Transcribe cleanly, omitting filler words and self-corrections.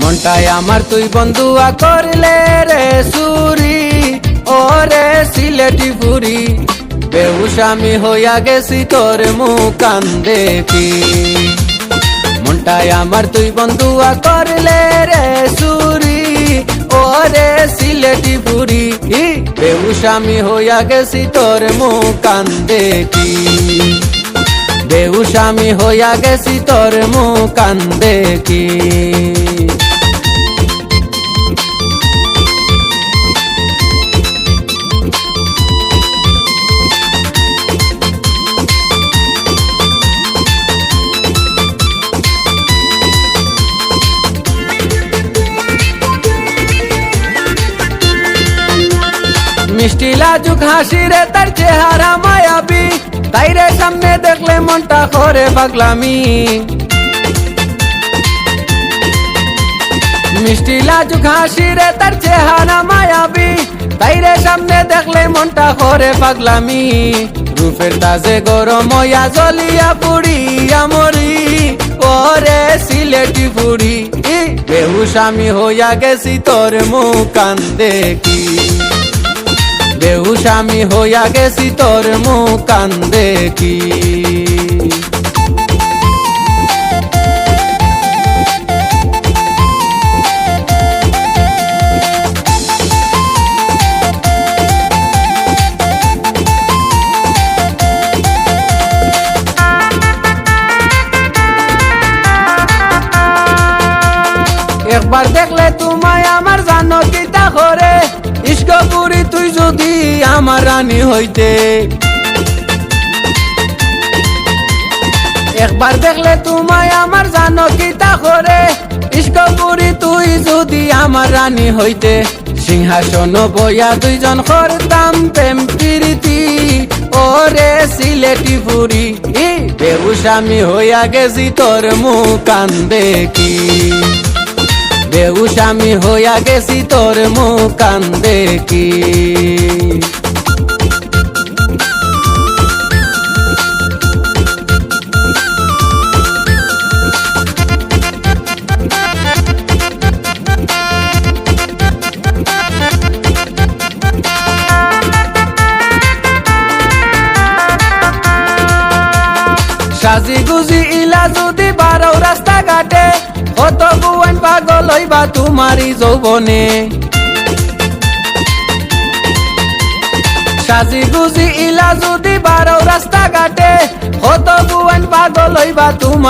মনটায় আমার তুই বন্ধুয়া করলে রে সুরি ওরে সিলেটি পুরি বেহুশ আমি হইয়া গেছি তোর মুকান দেখি মনটায় আমার তুই বন্ধুয়া করলে রে সুরি ওরে সিলেটি পুরি বেহুশ আমি হইয়া গেছি তোর মুকান দেখি বেহুশ আমি হইয়া গেছি তোর মুকান দেখি মিষ্টি লাজুক হাসি রে তার চেহারা মায়াবী তাই রে সামনে দেখলে মনটা করে পাগলামি মিষ্টি লাজুক হাসি রে তার চেহারা মায়াবী তাই রে সামনে দেখলে মনটা করে পাগলামি রূপের তাজে গরম হইয়া জ্বলিয়া পুড়িয়া মরি ওরে সিলেটি পুরি বেহুশ আমি হইয়া গেছি তোর মুকান দেখি বেহুশ আমি হইয়া গেছি তোর মুকান দেখি একবার দেখলে তোমায় আমার জানো কিতা করে ইস্ক পুরি তুই যদি আমার রানী হইতে একবার দেখলে তোমায় আমার জানো কিতা করে ইস্ক পুরি তুই যদি আমার রানী হইতে সিংহাসন বইয়া দুইজন করতাম প্রেম প্রীতি ওরে সিলেটি পুরি বেহুশ আমি হইয়া গেছি তোর মুকান দেখি বেহুশ আমি হইয়া গেছি তোর মুকান দেখি সাজি গুজি ইলা যদি বারো রাস্তা ঘাটে কত বুয়ান পাগল হইবা তোমারি যৌবনে সাজি গুজি ইলা যদি বারো রাস্তা ঘাটে কত বুয়ান পাগল হইবা তোমার